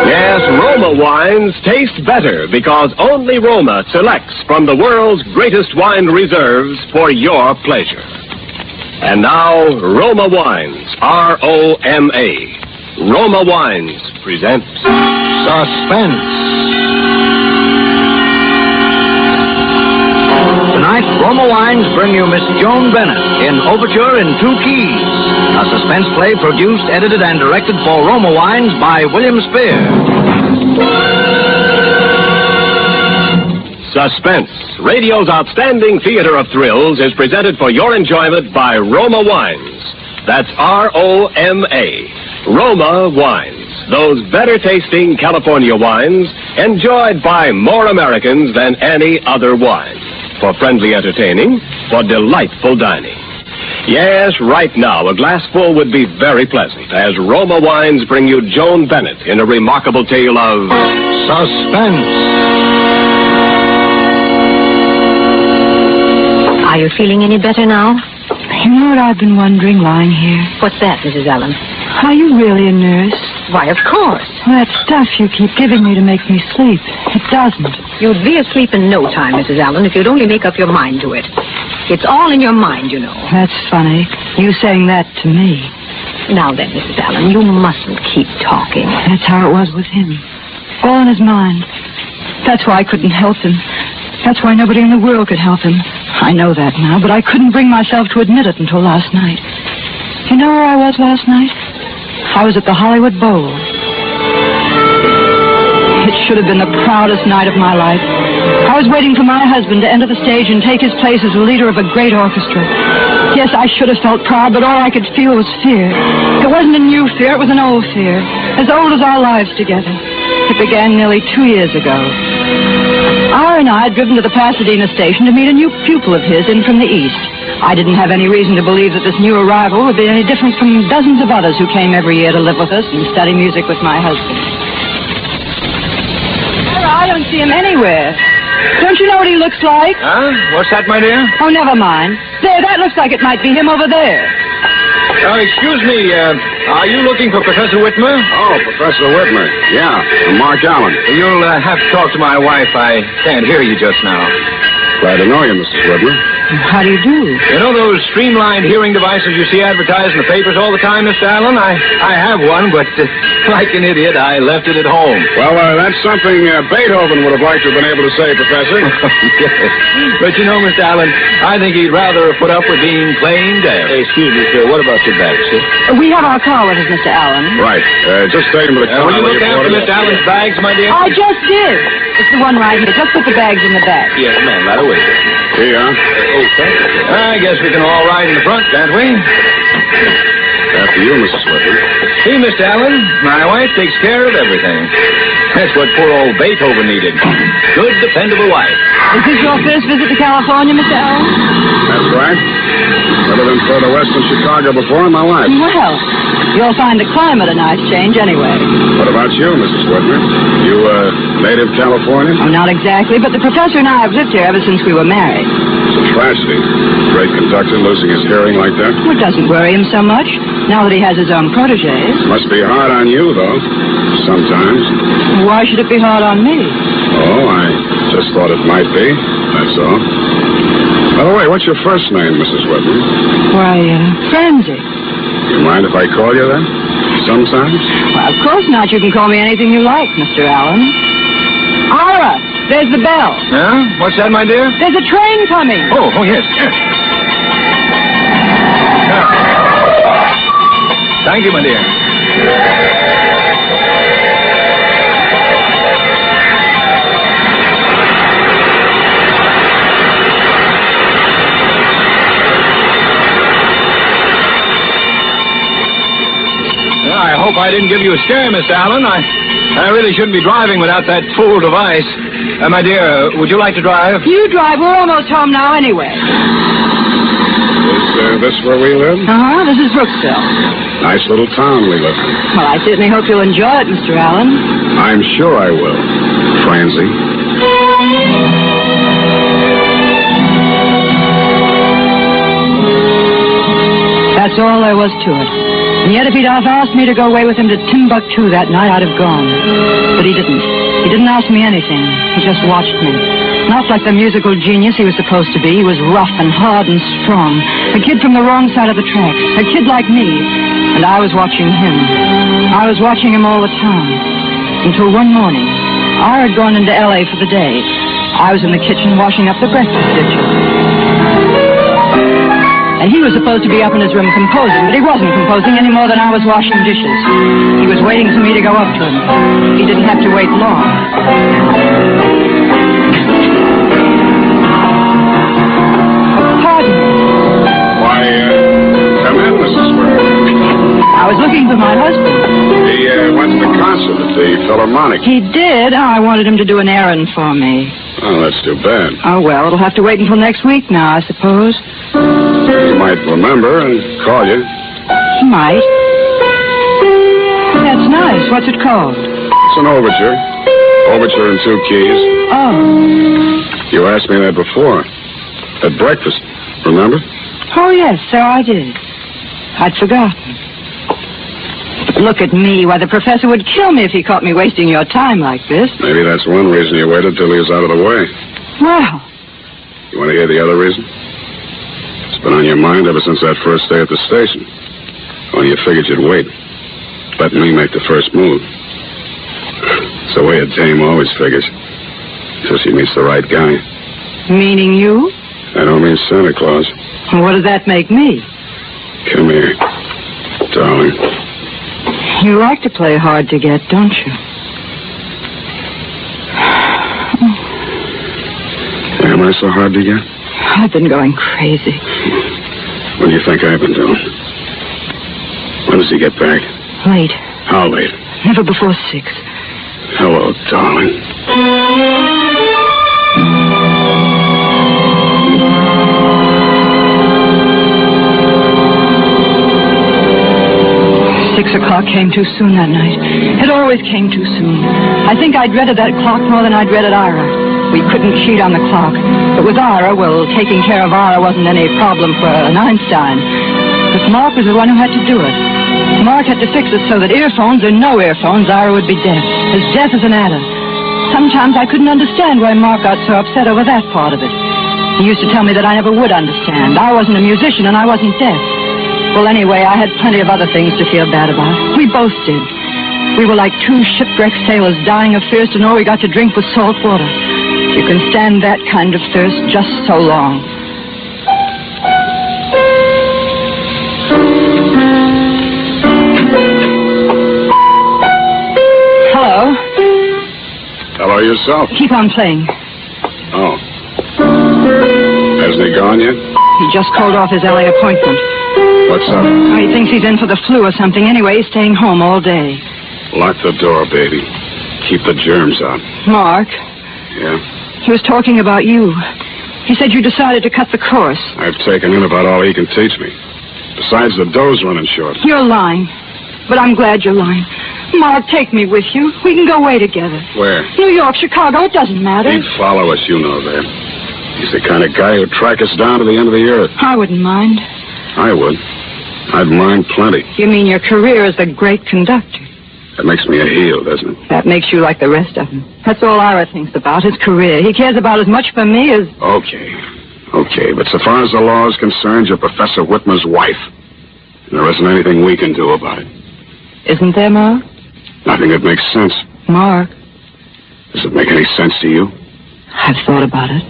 Yes, Roma wines taste better because only Roma selects from the world's greatest wine reserves for your pleasure. And now, Roma Wines, R-O-M-A. Roma Wines presents Suspense. Tonight, Roma Wines bring you Miss Joan Bennett in Overture in 2 keys. A suspense play produced, edited, and directed for Roma Wines by William Spear. Suspense, radio's outstanding theater of thrills, is presented for your enjoyment by Roma Wines. That's R-O-M-A. Roma Wines. Those better-tasting California wines enjoyed by more Americans than any other wine. For friendly entertaining, for delightful dining. Yes, right now, a glassful would be very pleasant as Roma Wines bring you Joan Bennett in a remarkable tale of suspense. Are you feeling any better now? You know what I've been wondering lying here? What's that, Mrs. Allen? Are you really a nurse? Why, of course. Well, that stuff you keep giving me to make me sleep, it doesn't. You'd be asleep in no time, Mrs. Allen, if you'd only make up your mind to it. It's all in your mind, you know. That's funny. You saying that to me. Now then, Mrs. Allen, you mustn't keep talking. That's how it was with him. All in his mind. That's why I couldn't help him. That's why nobody in the world could help him. I know that now, but I couldn't bring myself to admit it until last night. You know where I was last night? I was at the Hollywood Bowl. It should have been the proudest night of my life. I was waiting for my husband to enter the stage and take his place as the leader of a great orchestra. Yes, I should have felt proud, but all I could feel was fear. It wasn't a new fear, it was an old fear. As old as our lives together. It began nearly 2 years ago. R and I had driven to the Pasadena station to meet a new pupil of his in from the east. I didn't have any reason to believe that this new arrival would be any different from dozens of others who came every year to live with us and study music with my husband. I don't see him anywhere. Don't you know what he looks like? Huh? What's that, my dear? Oh, never mind. There, that looks like it might be him over there. Excuse me, are you looking for Professor Whitmer? Oh, Professor Whitmer. Yeah, from Mark Allen. You'll have to talk to my wife. I can't hear you just now. Glad to know you, Mrs. Whitmer. How do you do? You know those streamlined hearing devices you see advertised in the papers all the time, Mr. Allen? I have one, but like an idiot, I left it at home. Well, that's something Beethoven would have liked to have been able to say, Professor. Yes. But you know, Mr. Allen, I think he'd rather put up with being plain deaf. Excuse me, sir. What about your bag, sir? We have our car with us, Mr. Allen. Right. Just take him to the car. Will you look after Mr. Allen's bags, my dear? I just did. It's the one right here. Just put the bags in the back. Yes, ma'am. Right away, sir. Here you are. Oh, thank you, sir. I guess we can all ride in the front, can't we? After you, Mrs. Whitmer. See, Mr. Allen, my wife takes care of everything. That's what poor old Beethoven needed. Good, dependable wife. Is this your first visit to California, Mr. Allen? That's right. Never been further west than Chicago before in my life. Well, you'll find the climate a nice change anyway. What about you, Mrs. Whitmer? You, native Californian? Oh, not exactly, but the professor and I have lived here ever since we were married. It's a tragedy. Great conductor losing his hearing like that. Well, it doesn't worry him so much, now that he has his own protégés. Must be hard on you, though. Sometimes. Why should it be hard on me? Oh, I just thought it might be. That's all. By the way, what's your first name, Mrs. Whitmer? Why, Francie. You mind if I call you that? Sometimes? Well, of course not. You can call me anything you like, Mr. Allen. Ira, there's the bell. Huh? What's that, my dear? There's a train coming. Oh, yes. Thank you, my dear. I hope I didn't give you a scare, Miss Allen. I really shouldn't be driving without that fool device. My dear, would you like to drive? You drive. We're almost home now anyway. Is this where we live? Uh-huh. This is Brooksville. Nice little town we live in. Well, I certainly hope you'll enjoy it, Mr. Allen. I'm sure I will, Francie. That's all there was to it. And yet if he'd have asked me to go away with him to Timbuktu that night, I'd have gone. But he didn't. He didn't ask me anything. He just watched me. Not like the musical genius he was supposed to be. He was rough and hard and strong. A kid from the wrong side of the tracks. A kid like me. And I was watching him. I was watching him all the time. Until one morning, I had gone into L.A. for the day. I was in the kitchen washing up the breakfast dishes. And he was supposed to be up in his room composing, but he wasn't composing any more than I was washing dishes. He was waiting for me to go up to him. He didn't have to wait long. Pardon? Why, come in, Mrs. Square. I was looking for my husband. He went to the concert at the Philharmonic. He did? I wanted him to do an errand for me. Oh, that's too bad. Oh, well, it'll have to wait until next week now, I suppose. He might remember and call you. He might. That's nice. What's it called? It's an overture. Overture in 2 keys. Oh. You asked me that before. At breakfast, remember? Oh, yes, so I did. I'd forgotten. Look at me. Why, the professor would kill me if he caught me wasting your time like this. Maybe that's one reason you waited till he was out of the way. Well. You want to hear the other reason? It's been on your mind ever since that first day at the station. When you figured you'd wait. Let me make the first move. It's the way a dame always figures. Till she meets the right guy. Meaning you? I don't mean Santa Claus. What does that make me? Come here, darling. You like to play hard to get, don't you? Am I so hard to get? I've been going crazy. What do you think I've been doing? When does he get back? Late. How late? Never before 6. Hello, darling. 6 o'clock came too soon that night. It always came too soon. I think I dreaded that clock more than I dreaded Ira. We couldn't cheat on the clock. But with Ira, well, taking care of Ira wasn't any problem for an Einstein. But Mark was the one who had to do it. Mark had to fix it so that earphones or no earphones, Ira would be deaf as an adder. Sometimes I couldn't understand why Mark got so upset over that part of it. He used to tell me that I never would understand. I wasn't a musician and I wasn't deaf. Well, anyway, I had plenty of other things to feel bad about. We both did. We were like 2 shipwrecked sailors dying of thirst, and all we got to drink was salt water. You can stand that kind of thirst just so long. Hello? Hello yourself. Keep on playing. Oh. Hasn't he gone yet? He just called off his LA appointment. What's up? Oh, he thinks he's in for the flu or something. Anyway, he's staying home all day. Lock the door, baby. Keep the germs out. Mark? Yeah? He was talking about you. He said you decided to cut the course. I've taken in about all he can teach me. Besides, the dough's running short. You're lying. But I'm glad you're lying. Mark, take me with you. We can go away together. Where? New York, Chicago, it doesn't matter. He'd follow us, you know that. He's the kind of guy who'd track us down to the end of the earth. I wouldn't mind. I would. I'd mind plenty. You mean your career as a great conductor? That makes me a heel, doesn't it? That makes you like the rest of them. That's all Ira thinks about, his career. He cares about as much for me as... Okay, but so far as the law is concerned, you're Professor Whitmer's wife. And there isn't anything we can do about it. Isn't there, Mark? Nothing that makes sense. Mark. Does it make any sense to you? I've thought about it.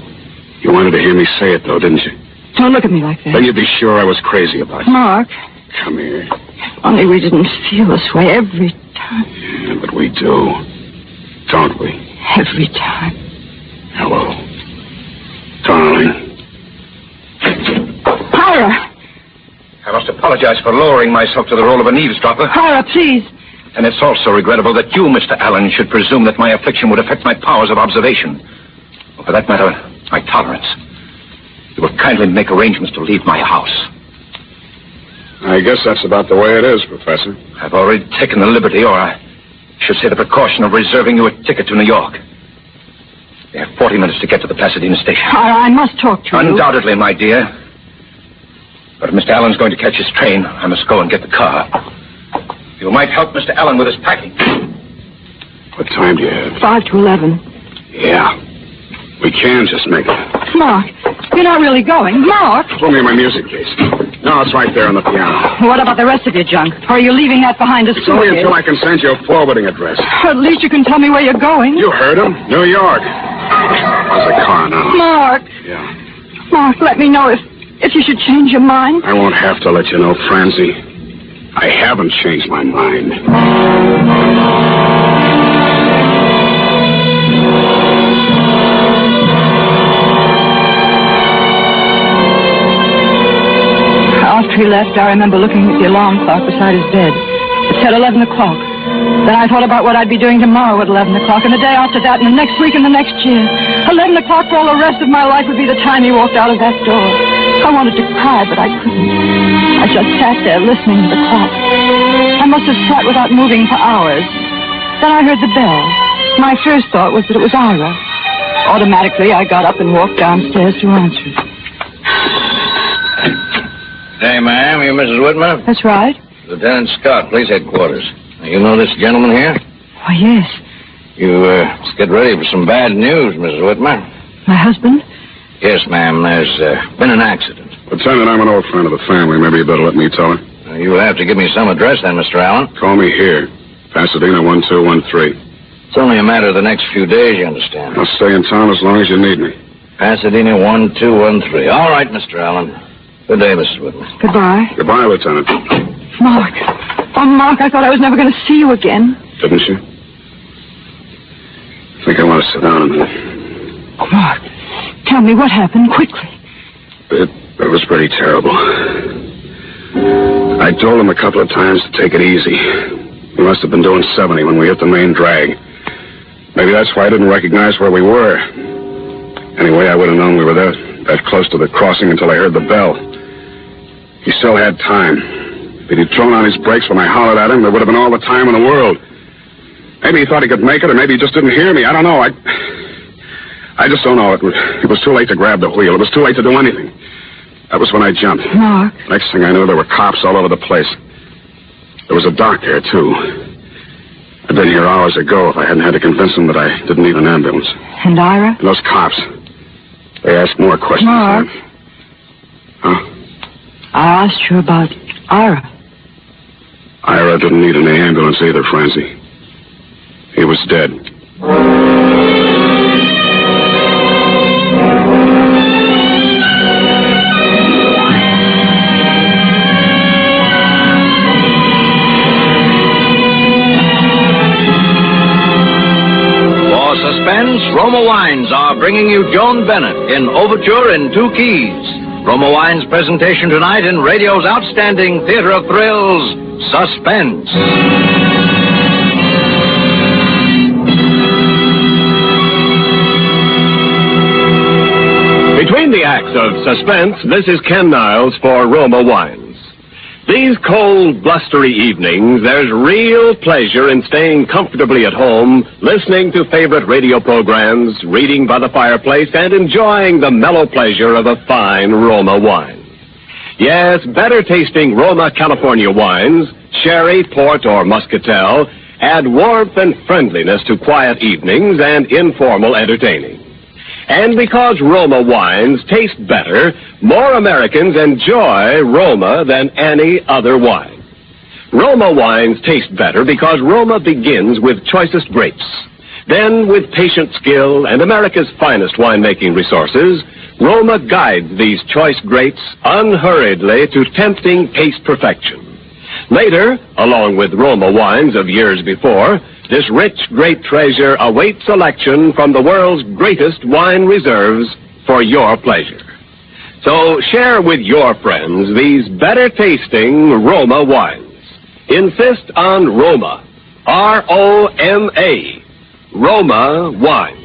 You wanted to hear me say it, though, didn't you? Don't look at me like that. Then you'd be sure I was crazy about it. Mark. Come here. If only we didn't feel this way every time. Yeah, but we do. Don't we? Every time. Hello. Darling. Ira! I must apologize for lowering myself to the role of an eavesdropper. Ira, please. And it's also regrettable that you, Mr. Allen, should presume that my affliction would affect my powers of observation. Or for that matter, my tolerance. You will kindly make arrangements to leave my house. I guess that's about the way it is, Professor. I've already taken the liberty, or I should say the precaution, of reserving you a ticket to New York. You have 40 minutes to get to the Pasadena station. I must talk to you. Undoubtedly, my dear. But if Mr. Allen's going to catch his train, I must go and get the car. You might help Mr. Allen with his packing. What time do you have? 5 to 11. Yeah. We can just make it. Mark, you're not really going. Mark! Throw me my music case. No, it's right there on the piano. What about the rest of your junk? Or are you leaving that behind a It's only suitcase? until I can send you a forwarding address. At least you can tell me where you're going. You heard him. New York. There's a car now. Mark! Yeah. Mark, let me know if you should change your mind. I won't have to let you know, Francie. I haven't changed my mind. After he left, I remember looking at the alarm clock beside his bed. It said 11 o'clock. Then I thought about what I'd be doing tomorrow at 11 o'clock, and the day after that, and the next week, and the next year. 11 o'clock for all the rest of my life would be the time he walked out of that door. I wanted to cry, but I couldn't. I just sat there listening to the clock. I must have sat without moving for hours. Then I heard the bell. My first thought was that it was Ira. Automatically, I got up and walked downstairs to answer it. Hey, ma'am, you Mrs. Whitmer? That's right. Lieutenant Scott, police headquarters. Now, you know this gentleman here? Why, yes. You, let's get ready for some bad news, Mrs. Whitmer. My husband? Yes, ma'am, there's been an accident. Lieutenant, I'm an old friend of the family. Maybe you better let me tell her. You'll have to give me some address then, Mr. Allen. Call me here. Pasadena 1213. It's only a matter of the next few days, you understand. I'll stay in town as long as you need me. Pasadena 1213. All right, Mr. Allen. Good day, Mrs. Whitmer. Goodbye. Goodbye, Lieutenant. Mark. Oh, Mark, I thought I was never going to see you again. Didn't you? I think I want to sit down a minute. Oh, Mark, tell me what happened quickly. It was pretty terrible. I told him a couple of times to take it easy. We must have been doing 70 when we hit the main drag. Maybe that's why I didn't recognize where we were. Anyway, I would have known we were that close to the crossing until I heard the bell. He still had time. If he'd thrown on his brakes when I hollered at him, there would have been all the time in the world. Maybe he thought he could make it, or maybe he just didn't hear me. I don't know. I just don't know. It was too late to grab the wheel. It was too late to do anything. That was when I jumped. Mark. Next thing I knew, there were cops all over the place. There was a doc there, too. I'd been here hours ago if I hadn't had to convince them that I didn't need an ambulance. And Ira? And those cops, they asked more questions. Mark. Huh? I asked you about Ira. Ira didn't need any ambulance either, Francie. He was dead. For Suspense, Roma Wines are bringing you Joan Bennett in Overture in 2 keys. Roma Wines' presentation tonight in radio's outstanding theater of thrills, Suspense. Between the acts of Suspense, this is Ken Niles for Roma Wines. These cold, blustery evenings, there's real pleasure in staying comfortably at home, listening to favorite radio programs, reading by the fireplace, and enjoying the mellow pleasure of a fine Roma wine. Yes, better tasting Roma California wines, sherry, port, or muscatel, add warmth and friendliness to quiet evenings and informal entertaining. And because Roma wines taste better, more Americans enjoy Roma than any other wine. Roma wines taste better because Roma begins with choicest grapes. Then, with patient skill and America's finest winemaking resources, Roma guides these choice grapes unhurriedly to tempting taste perfection. Later, along with Roma wines of years before, this rich grape treasure awaits selection from the world's greatest wine reserves for your pleasure. So share with your friends these better-tasting Roma wines. Insist on Roma, R-O-M-A, Roma wines.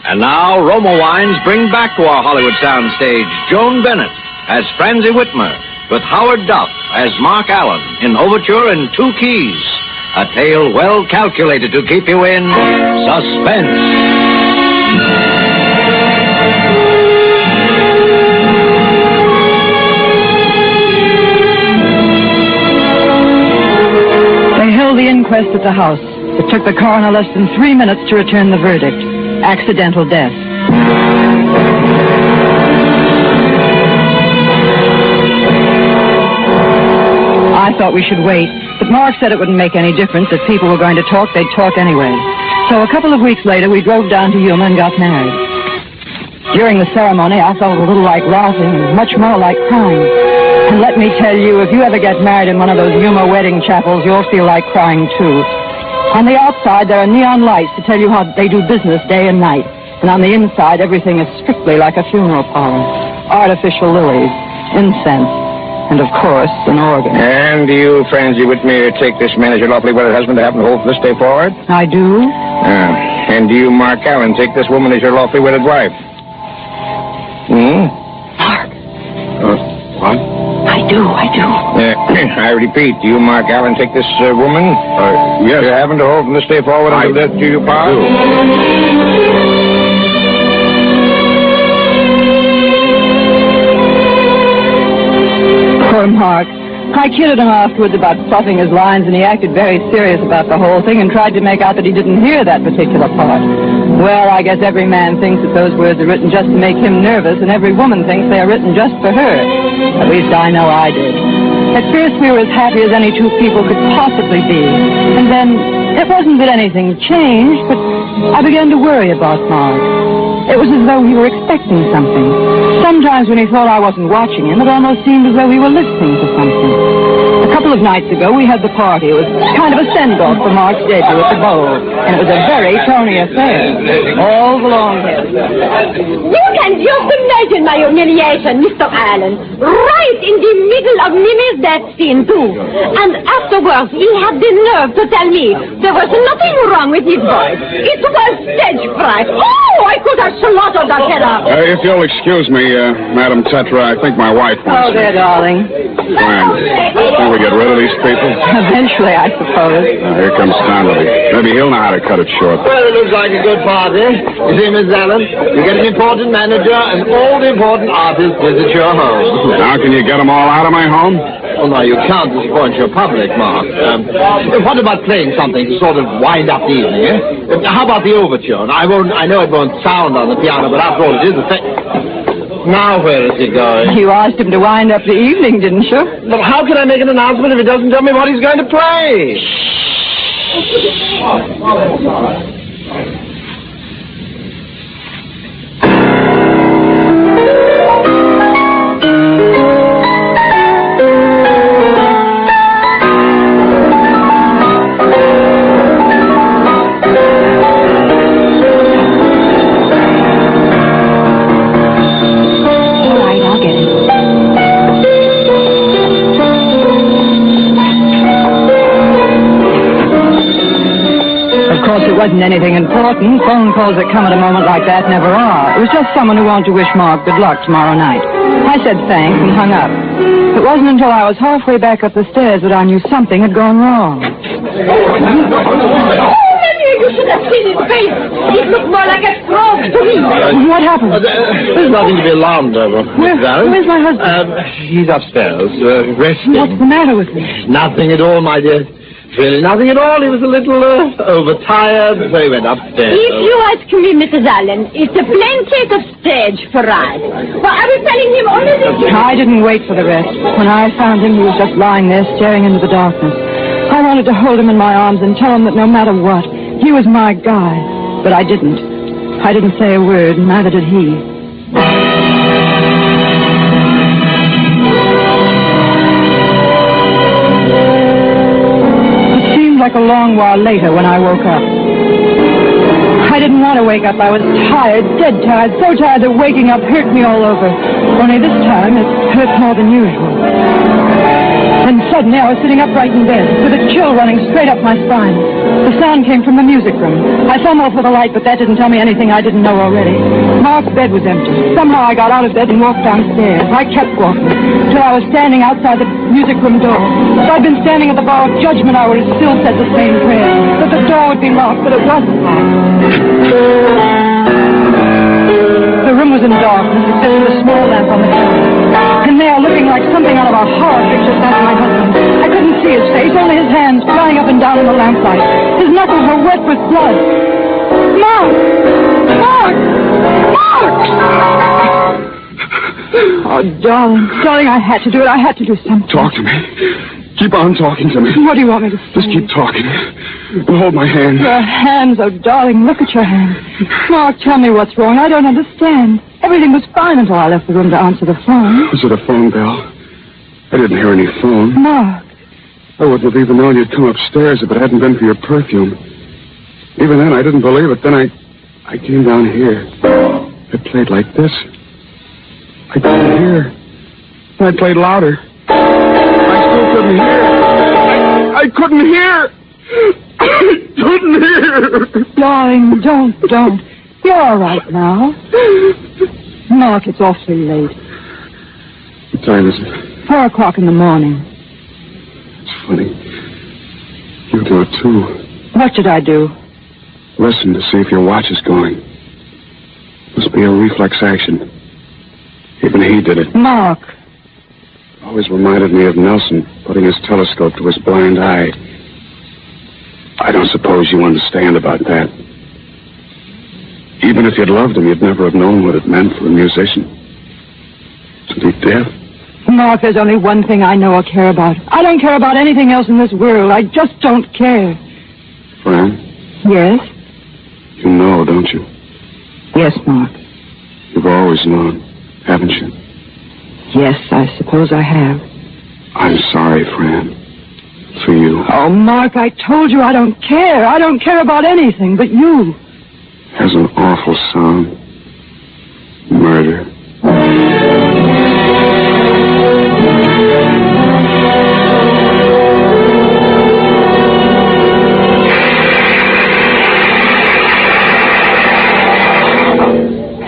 And now, Roma Wines bring back to our Hollywood soundstage Joan Bennett as Francie Whitmer, with Howard Duff as Mark Allen in Overture in 2 keys. A tale well calculated to keep you in suspense. the inquest at the house. It took the coroner less than 3 minutes to return the verdict. Accidental death. I thought we should wait, but Mark said it wouldn't make any difference. If people were going to talk, they'd talk anyway. So a couple of weeks later, we drove down to Yuma and got married. During the ceremony, I felt a little like laughing and much more like crying. And let me tell you, if you ever get married in one of those Yuma wedding chapels, you'll feel like crying too. On the outside, there are neon lights to tell you how they do business day and night. And on the inside, everything is strictly like a funeral parlor. Artificial lilies, incense, and, of course, an organ. And do you, Francie Whitmer, take this man as your lawfully wedded husband to have him hold from this day forward? I do. And do you, Mark Allen, take this woman as your lawfully wedded wife? Mark. What? I do. I repeat, do you, Mark Allen, take this woman? Yes. You have him to hold from this day forward until death do you part? Poor Mark. I kidded him afterwards about fluffing his lines, and he acted very serious about the whole thing and tried to make out that he didn't hear that particular part. Well, I guess every man thinks that those words are written just to make him nervous, and every woman thinks they are written just for her. At least I know I did. At first, we were as happy as any two people could possibly be. And then, it wasn't that anything changed, but I began to worry about Mark. It was as though he were expecting something. Sometimes when he thought I wasn't watching him, it almost seemed as though he were listening to something. A couple of nights ago, we had the party. It was kind of a send-off for Mark's debut at the Bowl. And it was a very Tony affair. All the long hair. You can just imagine my humiliation, Mr. Allen. Right in the middle of Mimi's death scene, too. And afterwards, he had the nerve to tell me there was nothing wrong with his voice. It was stage fright. Oh, I could have slaughtered that fellow. If you'll excuse me, Madam Tetra, I think my wife wants Oh, there, darling. Fine. Can we get rid of these people? Eventually, I suppose. Here comes Stanley. Maybe he'll know how to cut it short. Well, it looks like a good party. You see, Miss Allen, you get an important manager, and all the important artists visit your home. Now, can you get them all out of my home? Oh, no, you can't disappoint your public, Mark. What about playing something to sort of wind up the evening, eh? How about the Overture? I know it won't sound on the piano, but after all, it is the thing. Now, where is he going? You asked him to wind up the evening, didn't you? But how can I make an announcement if he doesn't tell me what he's going to play? Wasn't anything important. Phone calls that come at a moment like that never are. It was just someone who wanted to wish Mark good luck tomorrow night. I said thanks and hung up. It wasn't until I was halfway back up the stairs that I knew something had gone wrong. Oh, maybe you should have seen his face. It looked more like a frog to me. What happened? There's nothing to be alarmed over. Where's my husband? He's upstairs, resting. What's the matter with me? Nothing at all, my dear. Really nothing at all. He was a little overtired, so he went upstairs. If you ask me, Mrs. Allen, it's a plain case of stage fright. Well, I was telling him only this. I didn't wait for the rest. When I found him, he was just lying there staring into the darkness. I wanted to hold him in my arms and tell him that no matter what, he was my guy. But I didn't. I didn't say a word, and neither did he. Like a long while later when I woke up. I didn't want to wake up. I was tired, dead tired, so tired that waking up hurt me all over. Only this time it hurt more than usual. Then suddenly I was sitting upright in bed with a chill running straight up my spine. The sound came from the music room. I fumbled for the light, but that didn't tell me anything I didn't know already. Mark's bed was empty. Somehow I got out of bed and walked downstairs. I kept walking until I was standing outside the music room door. If I'd been standing at the bar of judgment, I would have still said the same prayer. That the door would be locked, but it wasn't locked. The room was in darkness, except for a small lamp on the counter. And there, looking like something out of a horror picture, sat my husband. I couldn't see his face, only his hands flying up and down in the lamplight. His knuckles were wet with blood. Mark! Mark! Mark! Oh, darling, I had to do it. I had to do something. Talk to me. Keep on talking to me. What do you want me to say? Just keep talking. And hold my hand. Your hands, oh, darling, look at your hands. Mark, tell me what's wrong. I don't understand. Everything was fine until I left the room to answer the phone. Was it a phone bell? I didn't hear any phone. Mark. I wouldn't have even known you'd come upstairs if it hadn't been for your perfume. Even then, I didn't believe it. Then I came down here. It played like this. I couldn't hear. And I played louder. I still couldn't hear. I couldn't hear. I couldn't hear. Darling, don't. You're all right now. Mark, it's awfully late. What time is it? 4 o'clock in the morning. It's funny. You do it, too. What did I do? Listen to see if your watch is going. Must be a reflex action. Even he did it. Mark. Always reminded me of Nelson putting his telescope to his blind eye. I don't suppose you understand about that. Even if you'd loved him, you'd never have known what it meant for a musician. To be deaf. Mark, there's only one thing I know or care about. I don't care about anything else in this world. I just don't care. Fran? Yes? You know, don't you? Yes, Mark. You've always known, haven't you? Yes, I suppose I have. I'm sorry, Fran. For you. Oh, Mark, I told you I don't care. I don't care about anything but you. Has an awful sound. Murder.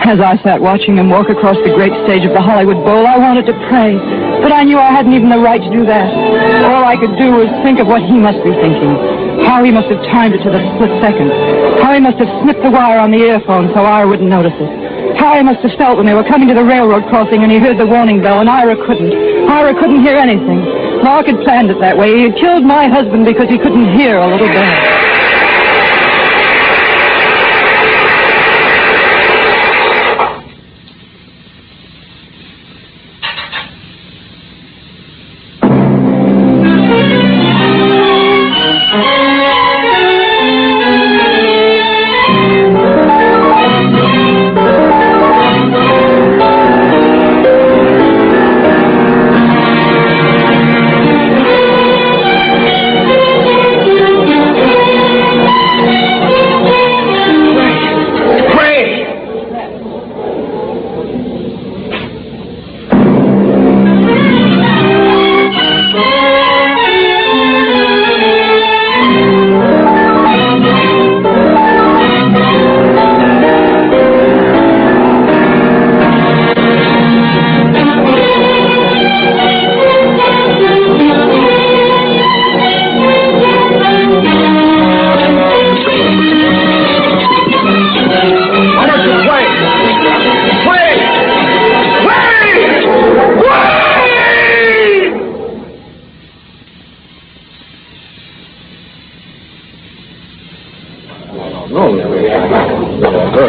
As I sat watching him walk across the great stage of the Hollywood Bowl, I wanted to pray, but I knew I hadn't even the right to do that. All I could do was think of what he must be thinking, how he must have timed it to the split second, how he must have snipped the wire on the earphone so Ira wouldn't notice it, how he must have felt when they were coming to the railroad crossing and he heard the warning bell and Ira couldn't. Ira couldn't hear anything. Mark had planned it that way. He had killed my husband because he couldn't hear a little bell.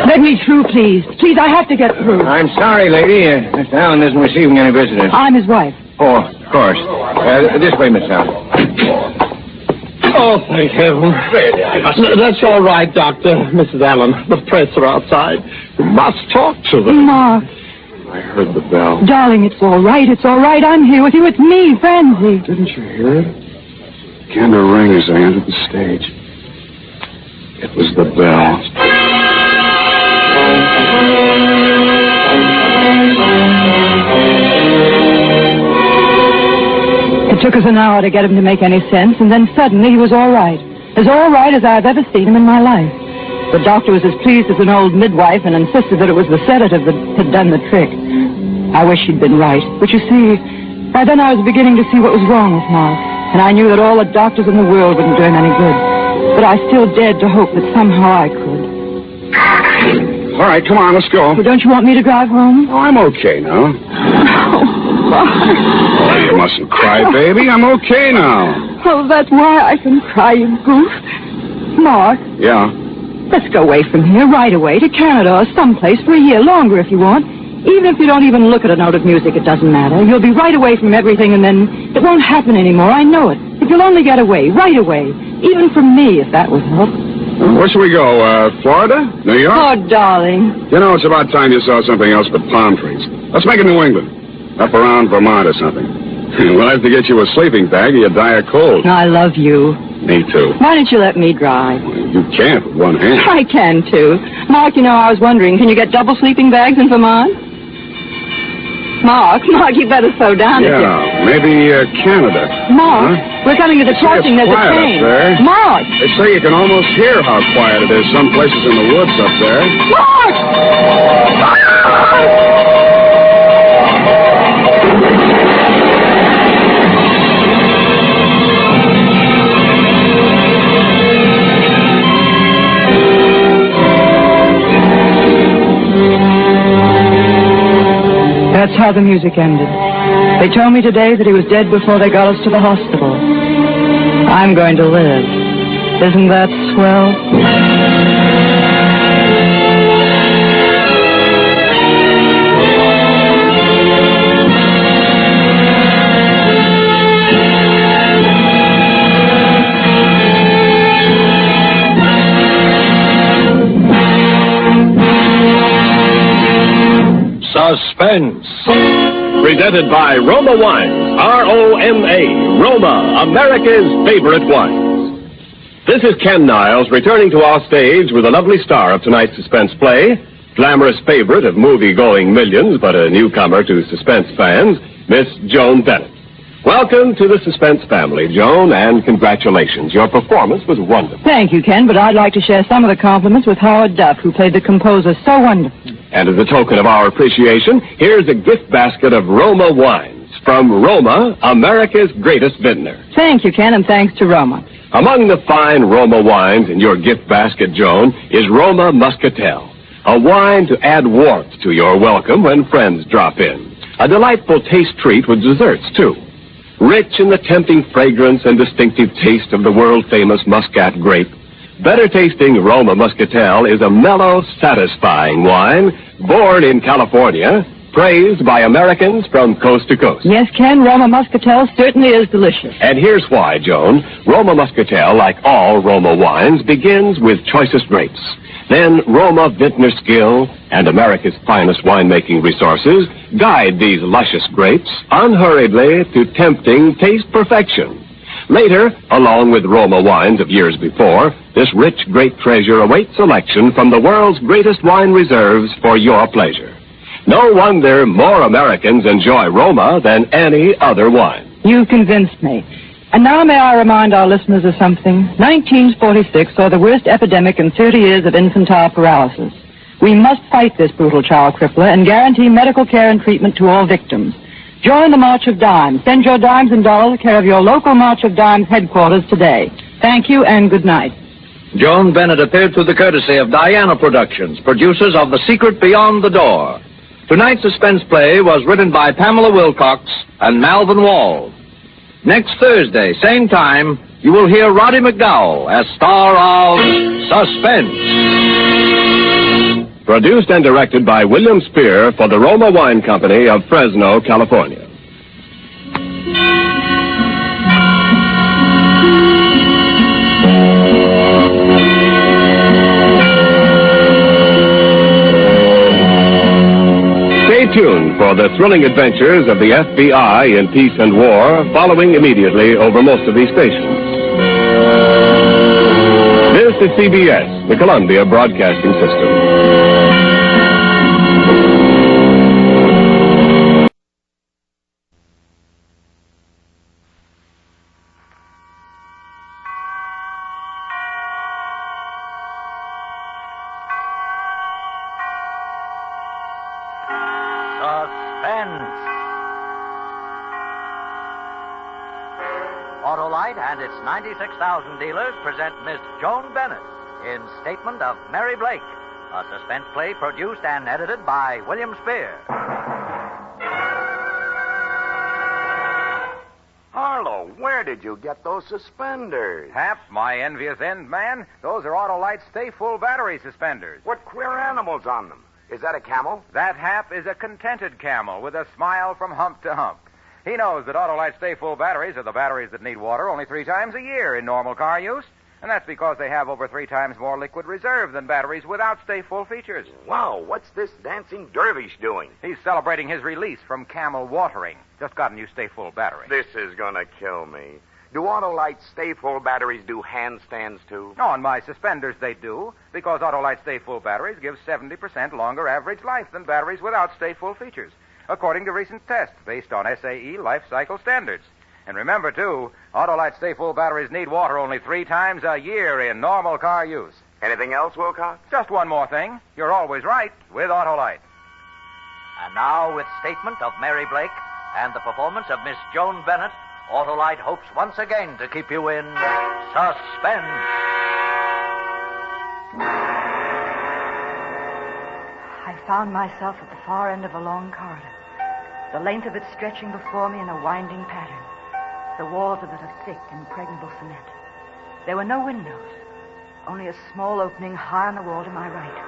Let me through, please. Please, I have to get through. I'm sorry, lady. Mr. Allen isn't receiving any visitors. I'm his wife. Oh, of course. This way, Miss Allen. Oh, thank heaven. That's all right, Doctor. Mrs. Allen, the press are outside. You must talk to them. Mark. I heard the bell. Darling, it's all right. It's all right. I'm here with you. It's me, Francie. Didn't you hear it? It began to ring as I entered the stage. It was the bell. It took us an hour to get him to make any sense, and then suddenly he was all right. As all right as I've ever seen him in my life. The doctor was as pleased as an old midwife and insisted that it was the sedative that had done the trick. I wish he'd been right. But you see, by then I was beginning to see what was wrong with Mark, and I knew that all the doctors in the world wouldn't do him any good. But I still dared to hope that somehow I could. All right, come on, let's go. Well, don't you want me to drive home? Oh, I'm okay now. Oh, you mustn't cry, baby. I'm okay now. Oh, that's why I can cry, you goof. Mark, Yeah. let's go away from here right away to Canada or someplace for a year longer if you want. Even if you don't even look at a note of music, it doesn't matter. You'll be right away from everything, and then it won't happen anymore. I know it. If you'll only get away, right away. Even from me, if that would help. Where should we go? Florida? New York? Oh, darling. You know, it's about time you saw something else but palm trees. Let's make it New England. Up around Vermont or something. We'll have to get you a sleeping bag or you'll die of cold. I love you. Me too. Why don't you let me drive? You can't with one hand. I can, too. Mark, you know, I was wondering, can you get double sleeping bags in Vermont? Mark, you better slow down a bit. Yeah, maybe Canada. Mark, Huh? we're coming to the crossing. There's a quiet train. up there. Mark! They say you can almost hear how quiet it is some places in the woods up there. Mark! That's how the music ended. They told me today that he was dead before they got us to the hospital. I'm going to live. Isn't that swell? Suspense. Presented by Roma Wines, R-O-M-A, Roma, America's favorite wines. This is Ken Niles returning to our stage with a lovely star of tonight's suspense play, glamorous favorite of movie-going millions, but a newcomer to suspense fans, Miss Joan Bennett. Welcome to the Suspense family, Joan, and congratulations. Your performance was wonderful. Thank you, Ken, but I'd like to share some of the compliments with Howard Duff, who played the composer so wonderfully. And as a token of our appreciation, here's a gift basket of Roma wines from Roma, America's greatest vintner. Thank you, Ken, and thanks to Roma. Among the fine Roma wines in your gift basket, Joan, is Roma Muscatel, a wine to add warmth to your welcome when friends drop in. A delightful taste treat with desserts, too. Rich in the tempting fragrance and distinctive taste of the world-famous Muscat grape, better-tasting Roma Muscatel is a mellow, satisfying wine born in California, praised by Americans from coast to coast. Yes, Ken, Roma Muscatel certainly is delicious. And here's why, Joan. Roma Muscatel, like all Roma wines, begins with choicest grapes. Then Roma vintner skill and America's finest winemaking resources guide these luscious grapes unhurriedly to tempting taste perfection. Later, along with Roma wines of years before, this rich grape treasure awaits selection from the world's greatest wine reserves for your pleasure. No wonder more Americans enjoy Roma than any other wine. You've convinced me. And now may I remind our listeners of something? 1946 saw the worst epidemic in 30 years of infantile paralysis. We must fight this brutal child crippler and guarantee medical care and treatment to all victims. Join the March of Dimes. Send your dimes and dollars to care of your local March of Dimes headquarters today. Thank you and good night. Joan Bennett appeared through the courtesy of Diana Productions, producers of The Secret Beyond the Door. Tonight's suspense play was written by Pamela Wilcox and Malvin Wall. Next Thursday, same time, you will hear Roddy McDowell as star of Suspense. Produced and directed by William Spear for the Roma Wine Company of Fresno, California. Stay tuned for the thrilling adventures of the FBI in peace and war, following immediately over most of these stations. This is CBS, the Columbia Broadcasting System. Suspense. Autolite and its 96,000 dealers present Miss Joan Bennett in Statement of Mary Blake, a suspense play produced and edited by William Spear. where did you get those suspenders? Hap, my envious end man, those are Autolite Stay Full battery suspenders. What queer animals on them? Is that a camel? That Hap is a contented camel with a smile from hump to hump. He knows that Autolite Stay Full batteries are the batteries that need water only 3 times a year in normal car use. And that's because they have over 3 times more liquid reserve than batteries without Stay Full features. Wow, what's this dancing dervish doing? He's celebrating his release from camel watering. Just got a new Stay Full battery. This is gonna kill me. Do Autolite Stay Full batteries do handstands, too? On my suspenders, they do, because Autolite Stay Full batteries give 70% longer average life than batteries without Stay Full features, according to recent tests based on SAE life cycle standards. And remember, too, Autolite Stay Full batteries need water only 3 times a year in normal car use. Anything else, Wilcox? Just one more thing. You're always right with Autolite. And now, with statement of Mary Blake and the performance of Miss Joan Bennett, Autolite hopes once again to keep you in suspense. I found myself at the far end of a long corridor, the length of it stretching before me in a winding pattern. The walls of it of thick, impregnable cement. There were no windows, only a small opening high on the wall to my right.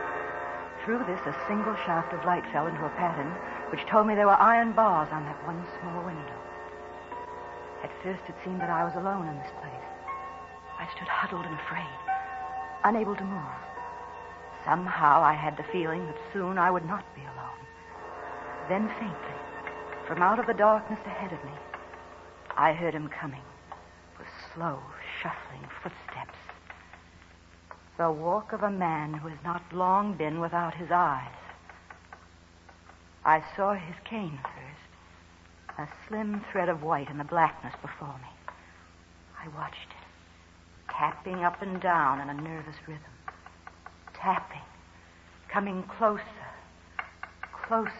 Through this, a single shaft of light fell into a pattern which told me there were iron bars on that one small window. At first, it seemed that I was alone in this place. I stood huddled and afraid, unable to move. Somehow, I had the feeling that soon I would not be alone. Then, faintly, from out of the darkness ahead of me, I heard him coming with slow, shuffling footsteps. The walk of a man who has not long been without his eyes. I saw his cane first, a slim thread of white in the blackness before me. I watched it, tapping up and down in a nervous rhythm. Tapping, coming closer, closer.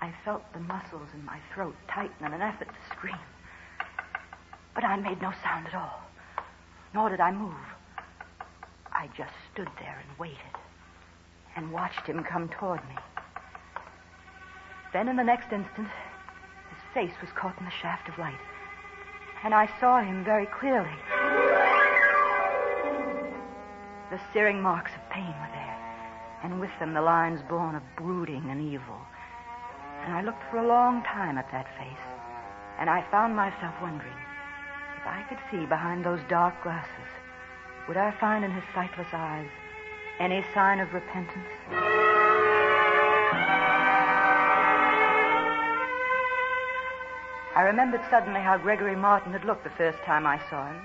I felt the muscles in my throat tighten in an effort to scream. But I made no sound at all, nor did I move. I just stood there and waited, and watched him come toward me. Then in the next instant, his face was caught in the shaft of light, and I saw him very clearly. The searing marks of pain were there, and with them the lines born of brooding and evil. And I looked for a long time at that face, and I found myself wondering, if I could see behind those dark glasses, would I find in his sightless eyes any sign of repentance? I remembered suddenly how Gregory Martin had looked the first time I saw him,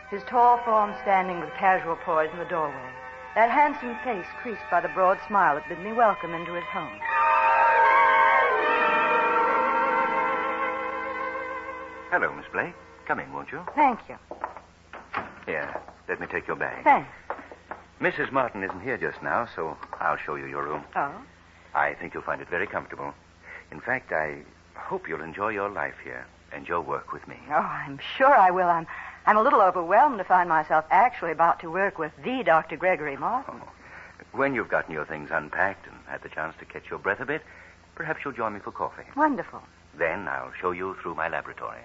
his tall form standing with casual poise in the doorway, that handsome face creased by the broad smile that bid me welcome into his home. Hello, Miss Blake. Come in, won't you? Thank you. Here, let me take your bag. Thanks. Mrs. Martin isn't here just now, so I'll show you your room. Oh? I think you'll find it very comfortable. In fact, I hope you'll enjoy your life here and your work with me. Oh, I'm sure I will. I'm a little overwhelmed to find myself actually about to work with the Dr. Gregory Martin. Oh. When you've gotten your things unpacked and had the chance to catch your breath a bit, perhaps you'll join me for coffee. Wonderful. Then I'll show you through my laboratory.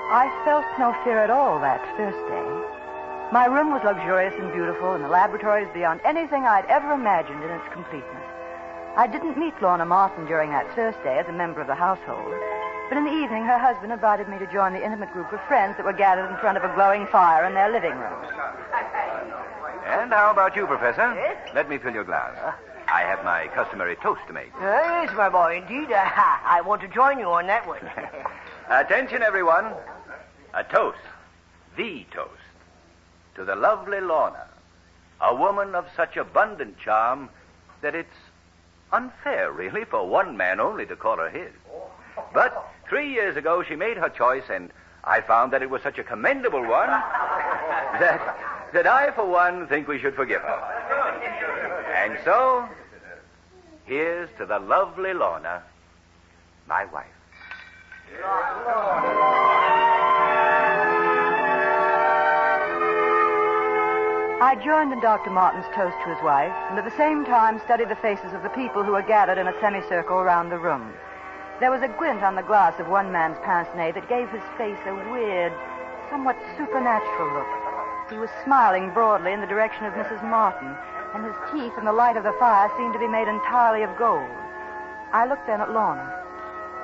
I felt no fear at all that first day. My room was luxurious and beautiful, and the laboratories beyond anything I'd ever imagined in its completeness. I didn't meet Lorna Martin during that first day as a member of the household, but in the evening her husband invited me to join the intimate group of friends that were gathered in front of a glowing fire in their living room. And how about you, Professor? Yes? Let me fill your glass. I have my customary toast to make. Yes, my boy, indeed. I want to join you on that one. Attention, everyone. A toast. The toast. To the lovely Lorna. A woman of such abundant charm that it's unfair, really, for one man only to call her his. But 3 years ago, she made her choice, and I found that it was such a commendable one that I, for one, think we should forgive her. And so, here's to the lovely Lorna, my wife. I joined in Dr. Martin's toast to his wife, and at the same time studied the faces of the people who were gathered in a semicircle around the room. There was a glint on the glass of one man's pince-nez that gave his face a weird, somewhat supernatural look. He was smiling broadly in the direction of Mrs. Martin, and his teeth in the light of the fire seemed to be made entirely of gold. I looked then at Lorna.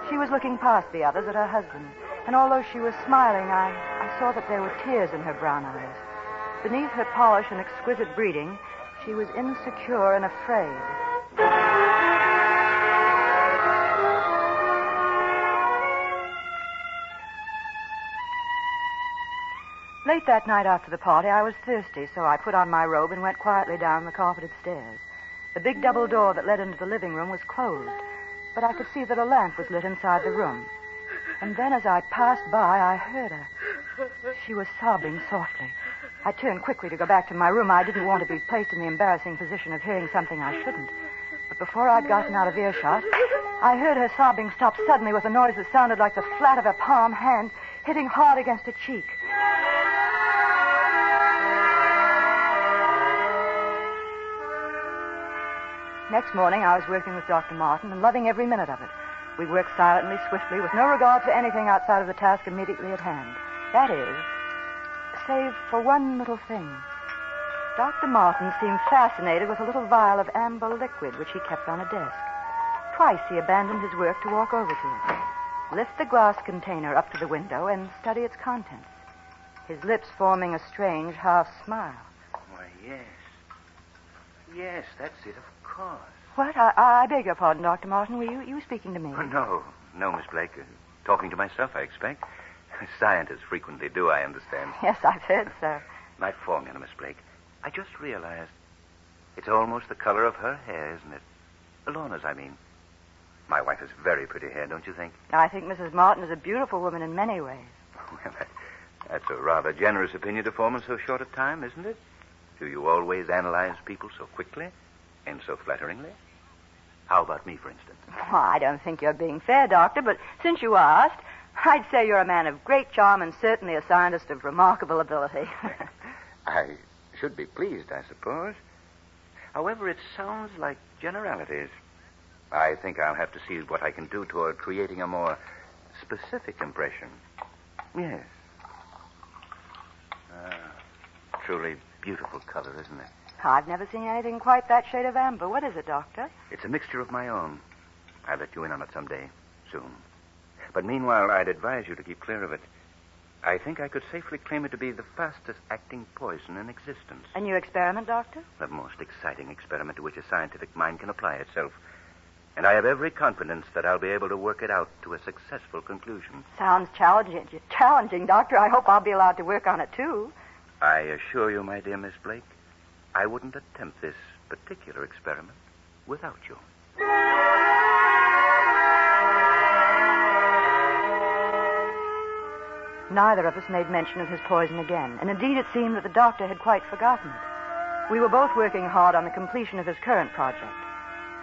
She was looking past the others at her husband, and although she was smiling, I saw that there were tears in her brown eyes. Beneath her polish and exquisite breeding, she was insecure and afraid. Late that night after the party, I was thirsty, so I put on my robe and went quietly down the carpeted stairs. The big double door that led into the living room was closed, but I could see that a lamp was lit inside the room. And then as I passed by, I heard her. She was sobbing softly. I turned quickly to go back to my room. I didn't want to be placed in the embarrassing position of hearing something I shouldn't. But before I'd gotten out of earshot, I heard her sobbing stop suddenly with a noise that sounded like the flat of a palm hand hitting hard against a cheek. Next morning, I was working with Dr. Martin and loving every minute of it. We worked silently, swiftly, with no regard for anything outside of the task immediately at hand. That is, save for one little thing. Dr. Martin seemed fascinated with a little vial of amber liquid which he kept on a desk. Twice he abandoned his work to walk over to it, lift the glass container up to the window, and study its contents, his lips forming a strange half smile. Why, yes. Yes, that's it, of course. What? I beg your pardon, Dr. Martin. Were you speaking to me? Oh, no, Miss Blake. Talking to myself, I expect. Scientists frequently do, I understand. Yes, I've heard so. My formula, Miss Blake. I just realized it's almost the color of her hair, isn't it? Lorna's, I mean. My wife has very pretty hair, don't you think? I think Mrs. Martin is a beautiful woman in many ways. Well, that's a rather generous opinion to form in so short a time, isn't it? Do you always analyze people so quickly and so flatteringly? How about me, for instance? Well, I don't think you're being fair, Doctor, but since you asked, I'd say you're a man of great charm and certainly a scientist of remarkable ability. I should be pleased, I suppose. However, it sounds like generalities. I think I'll have to see what I can do toward creating a more specific impression. Yes. Truly beautiful color, isn't it? I've never seen anything quite that shade of amber. What is it, Doctor? It's a mixture of my own. I'll let you in on it someday, soon. But meanwhile, I'd advise you to keep clear of it. I think I could safely claim it to be the fastest acting poison in existence. A new experiment, Doctor? The most exciting experiment to which a scientific mind can apply itself. And I have every confidence that I'll be able to work it out to a successful conclusion. Sounds challenging, Doctor. I hope I'll be allowed to work on it, too. I assure you, my dear Miss Blake, I wouldn't attempt this particular experiment without you. Neither of us made mention of his poison again, and indeed it seemed that the doctor had quite forgotten it. We were both working hard on the completion of his current project.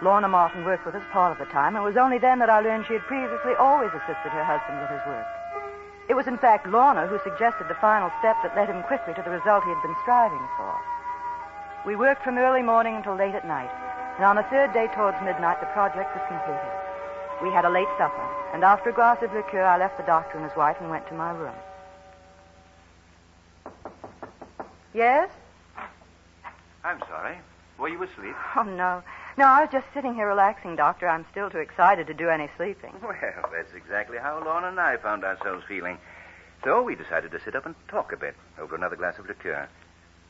Lorna Martin worked with us part of the time, and it was only then that I learned she had previously always assisted her husband with his work. It was, in fact, Lorna who suggested the final step that led him quickly to the result he had been striving for. We worked from early morning until late at night, and on the third day towards midnight, the project was completed. We had a late supper, and after a glass of liqueur, I left the doctor and his wife and went to my room. Yes? I'm sorry. Were you asleep? Oh, no. No, I was just sitting here relaxing, Doctor. I'm still too excited to do any sleeping. Well, that's exactly how Lorna and I found ourselves feeling. So we decided to sit up and talk a bit over another glass of liqueur.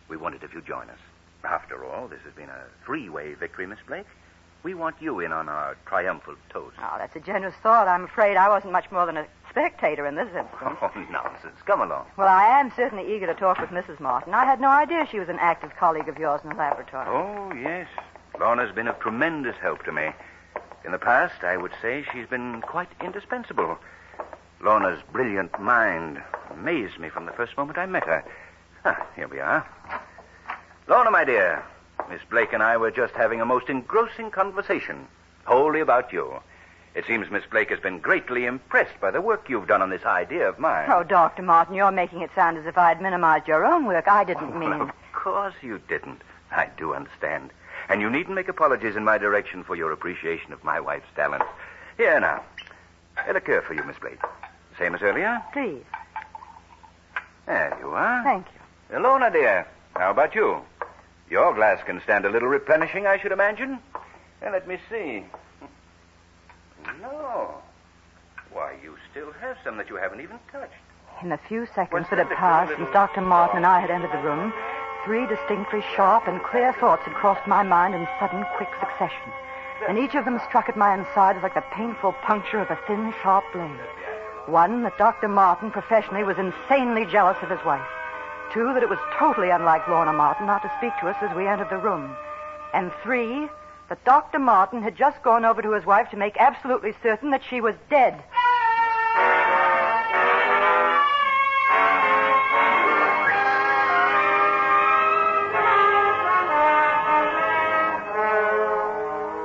We wondered if you'd join us. After all, this has been a three-way victory, Miss Blake. We want you in on our triumphal toast. Oh, that's a generous thought. I'm afraid I wasn't much more than a spectator in this instance. Oh, nonsense. Come along. Well, I am certainly eager to talk with Mrs. Martin. I had no idea she was an active colleague of yours in the laboratory. Oh, yes. Lorna's been of tremendous help to me. In the past, I would say she's been quite indispensable. Lorna's brilliant mind amazed me from the first moment I met her. Here we are. Lorna, my dear, Miss Blake and I were just having a most engrossing conversation, wholly about you. It seems Miss Blake has been greatly impressed by the work you've done on this idea of mine. Oh, Dr. Martin, you're making it sound as if I had minimized your own work. I didn't mean... Well, of course you didn't. I do understand. And you needn't make apologies in my direction for your appreciation of my wife's talent. Here now. A liqueur for you, Miss Blake. Same as earlier? Please. There you are. Thank you. Ilona, dear. How about you? Your glass can stand a little replenishing, I should imagine. Well, let me see. No. Why, you still have some that you haven't even touched. In the few seconds that had passed since Dr. Martin and I had entered the room, 3 distinctly sharp and clear thoughts had crossed my mind in sudden, quick succession. And each of them struck at my insides like the painful puncture of a thin, sharp blade. 1, that Dr. Martin, professionally, was insanely jealous of his wife. 2, that it was totally unlike Lorna Martin not to speak to us as we entered the room. And 3, that Dr. Martin had just gone over to his wife to make absolutely certain that she was dead.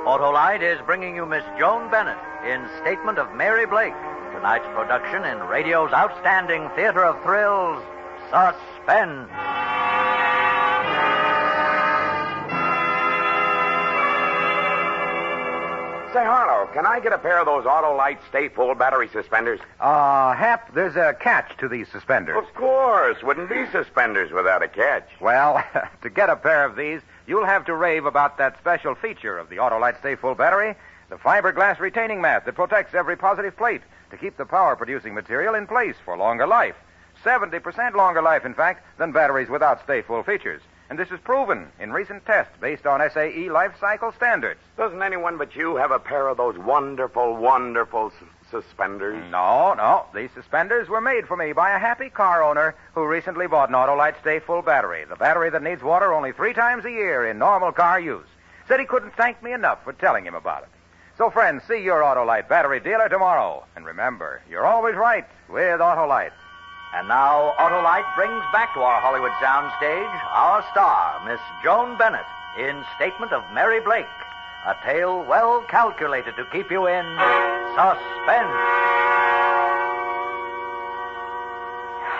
Autolite is bringing you Miss Joan Bennett in Statement of Mary Blake, tonight's production in radio's outstanding theater of thrills, Suspense. Say, Harlow, can I get a pair of those Autolite Stay Full battery suspenders? Hap, there's a catch to these suspenders. Of course. Wouldn't be suspenders without a catch. Well, to get a pair of these, you'll have to rave about that special feature of the Autolite Stay Full battery, the fiberglass retaining mat that protects every positive plate to keep the power-producing material in place for longer life. 70% longer life, in fact, than batteries without Stay Full features. And this is proven in recent tests based on SAE life cycle standards. Doesn't anyone but you have a pair of those wonderful, wonderful suspenders? No. These suspenders were made for me by a happy car owner who recently bought an Autolite Stay Full battery, the battery that needs water only 3 times a year in normal car use. Said he couldn't thank me enough for telling him about it. So, friends, see your Autolite battery dealer tomorrow. And remember, you're always right with Autolite. And now, Autolite brings back to our Hollywood soundstage our star, Miss Joan Bennett, in Statement of Mary Blake, a tale well calculated to keep you in suspense.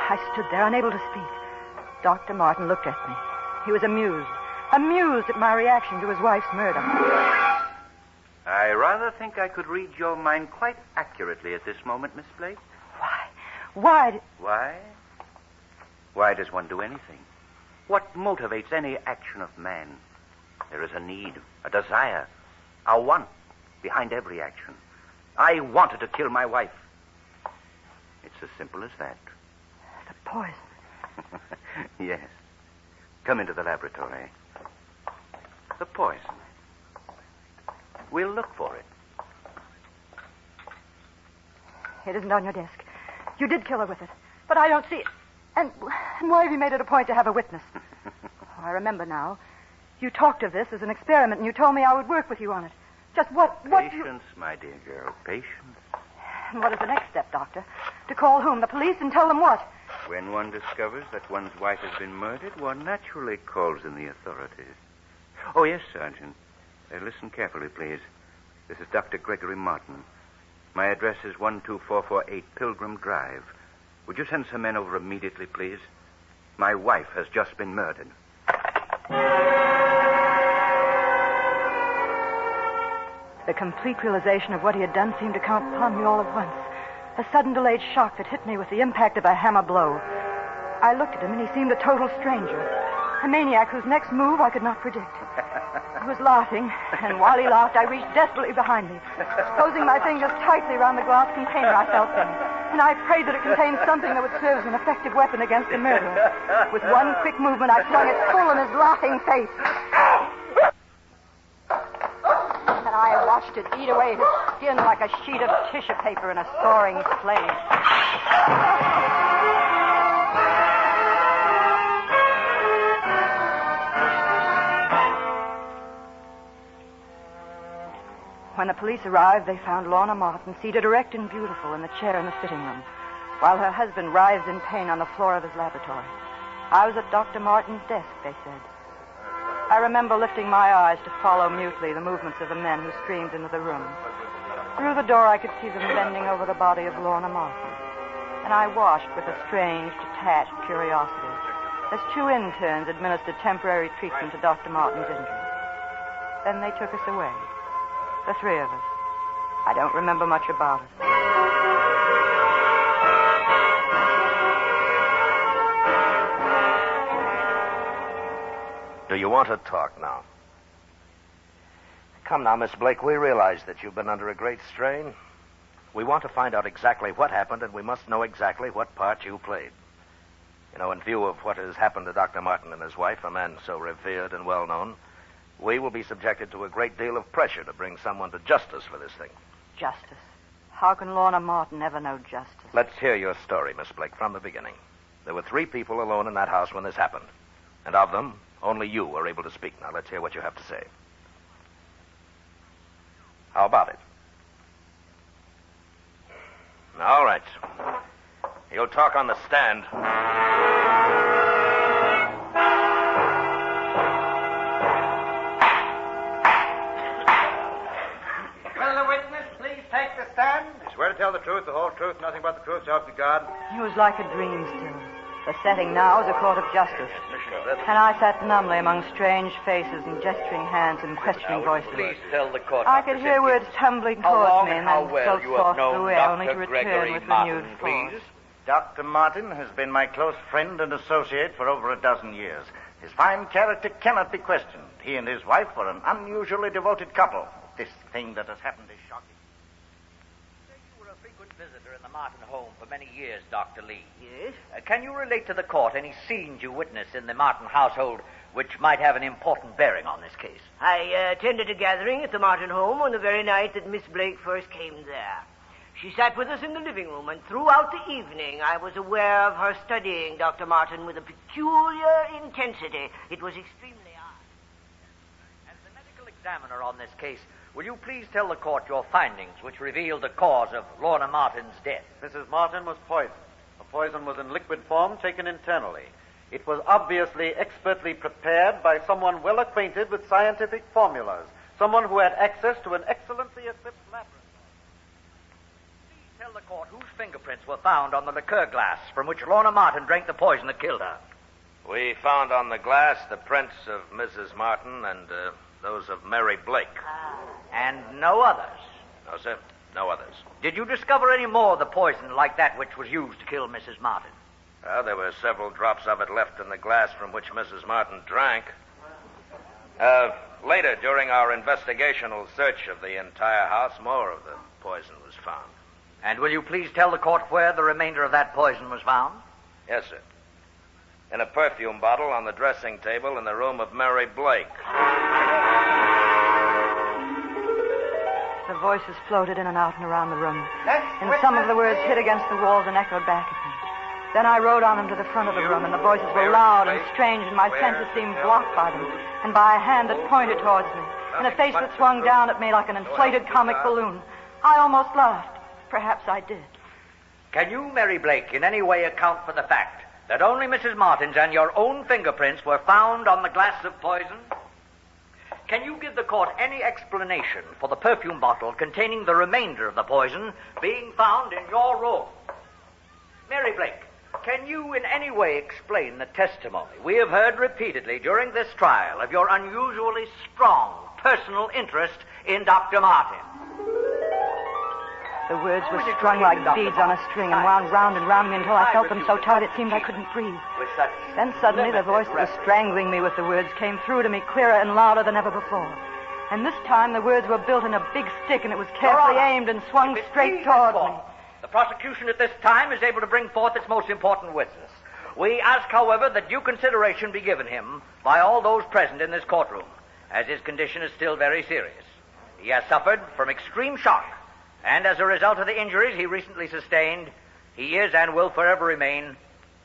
I stood there, unable to speak. Dr. Martin looked at me. He was amused at my reaction to his wife's murder. I rather think I could read your mind quite accurately at this moment, Miss Blake. Why? Why does one do anything? What motivates any action of man? There is a need, a desire, a want behind every action. I wanted to kill my wife. It's as simple as that. The poison. Yes. Come into the laboratory. The poison. We'll look for it. It isn't on your desk. You did kill her with it, but I don't see it. And why have you made it a point to have a witness? I remember now. You talked of this as an experiment, and you told me I would work with you on it. Just what Patience, my dear girl, patience. And what is the next step, Doctor? To call whom? The police, and tell them what? When one discovers that one's wife has been murdered, one naturally calls in the authorities. Oh, yes, Sergeant. Listen carefully, please. This is Dr. Gregory Martin. My address is 12448 Pilgrim Drive. Would you send some men over immediately, please? My wife has just been murdered. The complete realization of what he had done seemed to come upon me all at once. A sudden delayed shock that hit me with the impact of a hammer blow. I looked at him, and he seemed a total stranger. A maniac whose next move I could not predict. He was laughing, and while he laughed, I reached desperately behind me, closing my fingers tightly around the glass container I felt in. And I prayed that it contained something that would serve as an effective weapon against the murderer. With one quick movement, I flung it full in his laughing face. And I watched it eat away his skin like a sheet of tissue paper in a soaring flame. When the police arrived, they found Lorna Martin seated erect and beautiful in the chair in the sitting room, while her husband writhed in pain on the floor of his laboratory. I was at Dr. Martin's desk, they said. I remember lifting my eyes to follow mutely the movements of the men who streamed into the room. Through the door, I could see them bending over the body of Lorna Martin, and I watched with a strange, detached curiosity. as 2 interns administered temporary treatment to Dr. Martin's injuries. Then they took us away, the 3 of us. I don't remember much about it. Do you want to talk now? Come now, Miss Blake, we realize that you've been under a great strain. We want to find out exactly what happened, and we must know exactly what part you played. You know, in view of what has happened to Dr. Martin and his wife, a man so revered and well-known, we will be subjected to a great deal of pressure to bring someone to justice for this thing. Justice? How can Lorna Martin ever know justice? Let's hear your story, Miss Blake, from the beginning. There were 3 people alone in that house when this happened. And of them, only you were able to speak. Now, let's hear what you have to say. How about it? All right. You'll talk on the stand. Will the witness please take the stand? I swear to tell the truth, the whole truth, nothing but the truth, so help me God. It was like a dream still. The setting now is a court of justice. And I sat numbly among strange faces and gesturing hands and questioning voices. Please tell the court. I could hear words tumbling towards me and then well float forth away, only to return with renewed force. Dr. Martin has been my close friend and associate for over a dozen years. His fine character cannot be questioned. He and his wife were an unusually devoted couple. This thing that has happened is shocking. You were a frequent visitor in the Martin home for many years, Dr. Lee. Yes? Can you relate to the court any scenes you witnessed in the Martin household which might have an important bearing on this case? I attended a gathering at the Martin home on the very night that Miss Blake first came there. She sat with us in the living room, and throughout the evening I was aware of her studying Dr. Martin with a peculiar intensity. It was extremely odd. As the medical examiner on this case, will you please tell the court your findings which revealed the cause of Lorna Martin's death? Mrs. Martin was poisoned. The poison was in liquid form, taken internally. It was obviously expertly prepared by someone well acquainted with scientific formulas, someone who had access to an excellently equipped laboratory. Tell the court whose fingerprints were found on the liqueur glass from which Lorna Martin drank the poison that killed her. We found on the glass the prints of Mrs. Martin and those of Mary Blake. And no others? No, sir. No others. Did you discover any more of the poison like that which was used to kill Mrs. Martin? Well, there were several drops of it left in the glass from which Mrs. Martin drank. Later, during our investigational search of the entire house, more of the poison was found. And will you please tell the court where the remainder of that poison was found? Yes, sir. In a perfume bottle on the dressing table in the room of Mary Blake. The voices floated in and out and around the room. And some of the words hit against the walls and echoed back at me. Then I rode on them to the front of the room, and the voices were loud and strange, and my senses seemed blocked by them, and by a hand that pointed towards me, and a face that swung down at me like an inflated comic balloon. I almost laughed. Perhaps I did. Can you, Mary Blake, in any way account for the fact that only Mrs. Martin's and your own fingerprints were found on the glass of poison? Can you give the court any explanation for the perfume bottle containing the remainder of the poison being found in your room? Mary Blake, can you in any way explain the testimony we have heard repeatedly during this trial of your unusually strong personal interest in Dr. Martin? The words were strung like beads on a string and wound round and round me until I felt them so tight it seemed I couldn't breathe. Then suddenly the voice that was strangling me with the words came through to me clearer and louder than ever before. And this time the words were built in a big stick, and it was carefully aimed and swung straight towards me. The prosecution at this time is able to bring forth its most important witness. We ask, however, that due consideration be given him by all those present in this courtroom, as his condition is still very serious. He has suffered from extreme shock, and as a result of the injuries he recently sustained, he is and will forever remain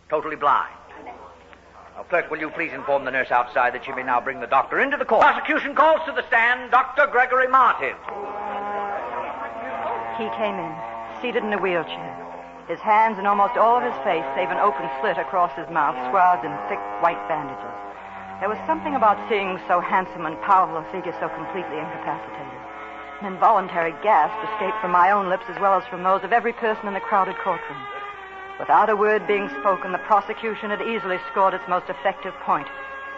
totally blind. Now, clerk, will you please inform the nurse outside that she may now bring the doctor into the court? Prosecution calls to the stand Dr. Gregory Martin. He came in, seated in a wheelchair, his hands and almost all of his face, save an open slit across his mouth, swathed in thick white bandages. There was something about seeing so handsome and powerful a figure so completely incapacitated. An involuntary gasp escaped from my own lips as well as from those of every person in the crowded courtroom. Without a word being spoken, the prosecution had easily scored its most effective point.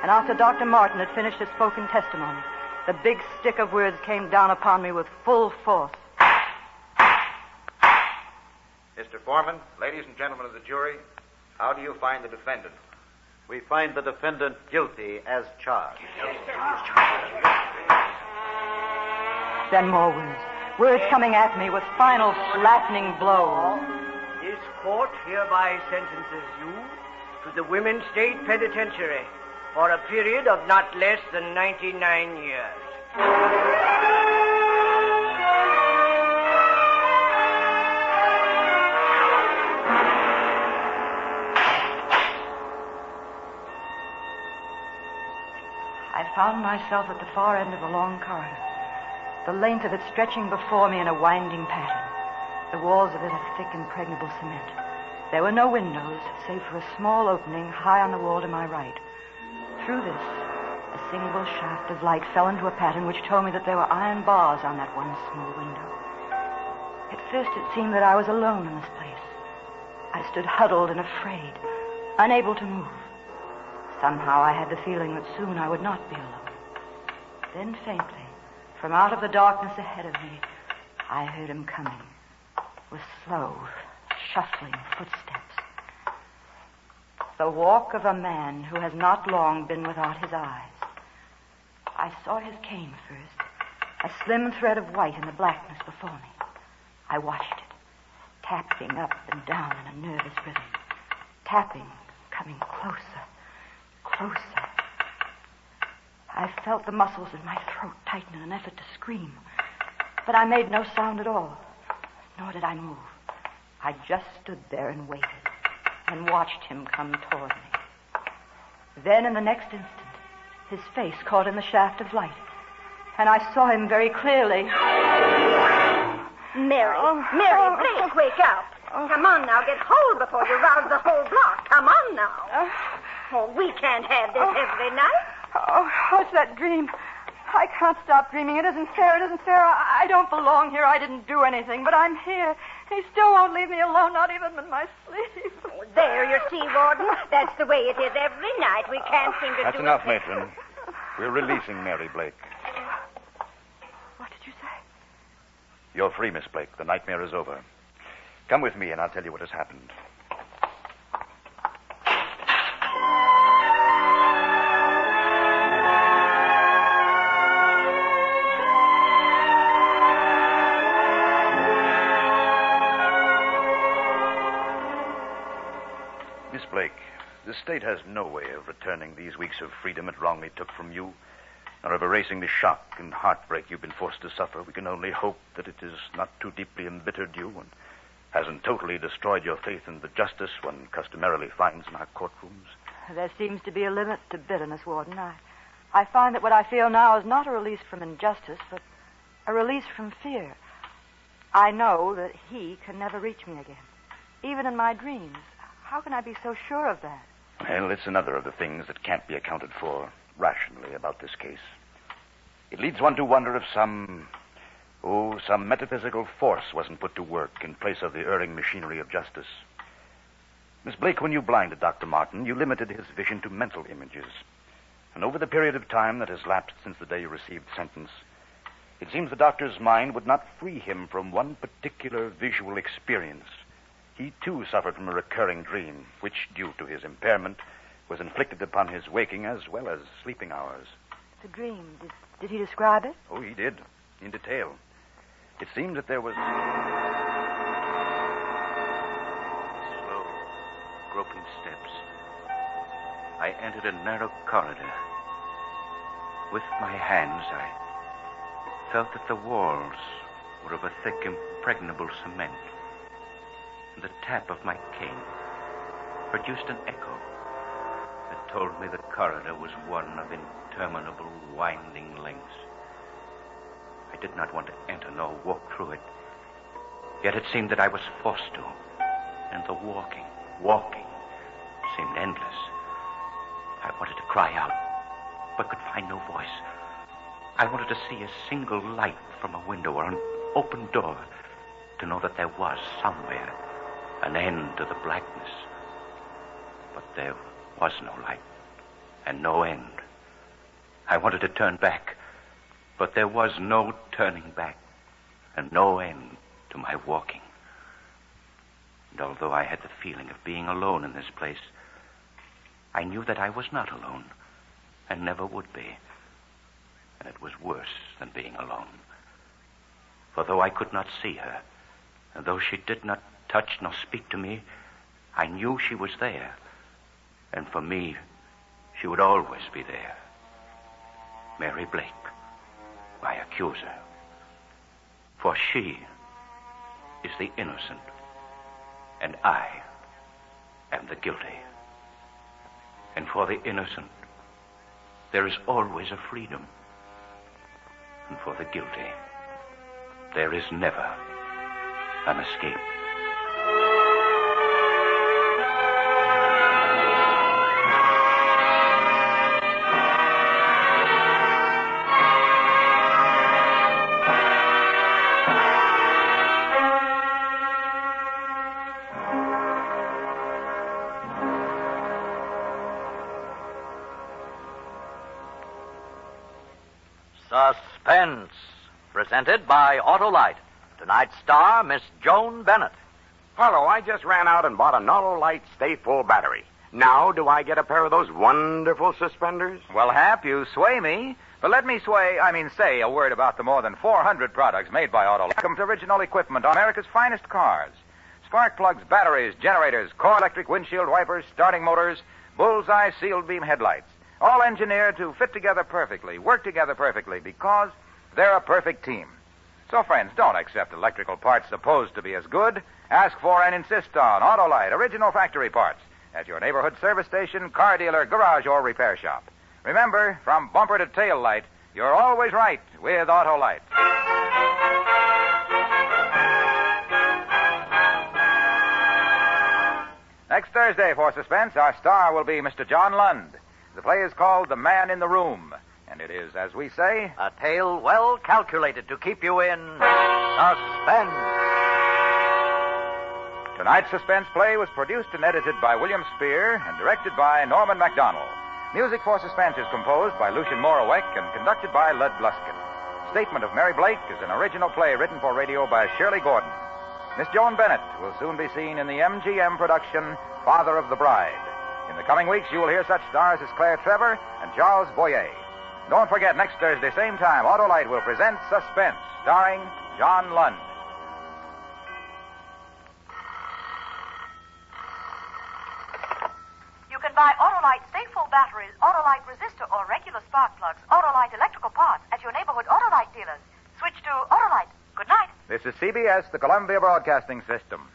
And after Dr. Martin had finished his spoken testimony, the big stick of words came down upon me with full force. Mr. Foreman, ladies and gentlemen of the jury, how do you find the defendant? We find the defendant guilty as charged. Then more words. Words coming at me with final flattening blows. This court hereby sentences you to the Women's State Penitentiary for a period of not less than 99 years. I found myself at the far end of the long corridor, the length of it stretching before me in a winding pattern, the walls of it of thick, impregnable cement. There were no windows, save for a small opening high on the wall to my right. Through this, a single shaft of light fell into a pattern which told me that there were iron bars on that one small window. At first it seemed that I was alone in this place. I stood huddled and afraid, unable to move. Somehow I had the feeling that soon I would not be alone. Then faintly, from out of the darkness ahead of me, I heard him coming, with slow, shuffling footsteps. The walk of a man who has not long been without his eyes. I saw his cane first, a slim thread of white in the blackness before me. I watched it, tapping up and down in a nervous rhythm. Tapping, coming closer, closer. I felt the muscles in my throat tighten in an effort to scream, but I made no sound at all, nor did I move. I just stood there and waited, and watched him come toward me. Then, in the next instant, his face caught in the shaft of light, and I saw him very clearly. Mary, Blake, wake up. Come on now, get hold before you rouse the whole block. Come on now. Oh, we can't have this every night. Oh, what's that dream? I can't stop dreaming. It isn't fair. It isn't fair. I don't belong here. I didn't do anything, but I'm here. He still won't leave me alone, not even in my sleep. Oh, there, you see, Warden. That's the way it is every night. We can't seem to That's do enough, it. Matron. We're releasing Mary Blake. What did you say? You're free, Miss Blake. The nightmare is over. Come with me, and I'll tell you what has happened. Miss Blake, the state has no way of returning these weeks of freedom it wrongly took from you, nor of erasing the shock and heartbreak you've been forced to suffer. We can only hope that it has not too deeply embittered you and hasn't totally destroyed your faith in the justice one customarily finds in our courtrooms. There seems to be a limit to bitterness, Warden. I find that what I feel now is not a release from injustice, but a release from fear. I know that he can never reach me again, even in my dreams. How can I be so sure of that? Well, it's another of the things that can't be accounted for rationally about this case. It leads one to wonder if some metaphysical force wasn't put to work in place of the erring machinery of justice. Miss Blake, when you blinded Dr. Martin, you limited his vision to mental images. And over the period of time that has lapsed since the day you received sentence, it seems the doctor's mind would not free him from one particular visual experience. He, too, suffered from a recurring dream, which, due to his impairment, was inflicted upon his waking as well as sleeping hours. The dream, did he describe it? Oh, he did, in detail. It seemed that there was slow, groping steps. I entered a narrow corridor. With my hands, I felt that the walls were of a thick, impregnable cement. The tap of my cane produced an echo that told me the corridor was one of interminable winding lengths. I did not want to enter nor walk through it. Yet it seemed that I was forced to. And the walking, seemed endless. I wanted to cry out, but could find no voice. I wanted to see a single light from a window or an open door to know that there was somewhere an end to the blackness. But there was no light and no end. I wanted to turn back, but there was no turning back and no end to my walking. And although I had the feeling of being alone in this place, I knew that I was not alone and never would be. And it was worse than being alone. For though I could not see her, and though she did not touch nor speak to me, I knew she was there. And for me, she would always be there. Mary Blake, my accuser. For she is the innocent, and I am the guilty. And for the innocent, there is always a freedom. And for the guilty, there is never an escape. Suspense, presented by Autolite. Tonight's star, Miss Joan Bennett. Hello, I just ran out and bought an Autolite Stay Full battery. Now do I get a pair of those wonderful suspenders? Well, Hap, you sway me. But let me say a word about the more than 400 products made by Autolite. Comes original equipment on America's finest cars. Spark plugs, batteries, generators, core electric windshield wipers, starting motors, bullseye sealed beam headlights. All engineered to fit together perfectly, work together perfectly, because they're a perfect team. So, friends, don't accept electrical parts supposed to be as good. Ask for and insist on Autolite original factory parts at your neighborhood service station, car dealer, garage, or repair shop. Remember, from bumper to tail light, you're always right with Autolite. Next Thursday for Suspense, our star will be Mr. John Lund. The play is called The Man in the Room, and it is, as we say, a tale well calculated to keep you in suspense. Tonight's Suspense play was produced and edited by William Spear and directed by Norman MacDonald. Music for Suspense is composed by Lucien Moraweck and conducted by Lud Gluskin. Statement of Mary Blake is an original play written for radio by Shirley Gordon. Miss Joan Bennett will soon be seen in the MGM production, Father of the Bride. In the coming weeks, you will hear such stars as Claire Trevor and Charles Boyer. Don't forget, next Thursday, same time, Autolite will present Suspense, starring John Lund. You can buy Autolite Stay Full batteries, Autolite resistor or regular spark plugs, Autolite electrical parts at your neighborhood Autolite dealers. Switch to Autolite. Good night. This is CBS, the Columbia Broadcasting System.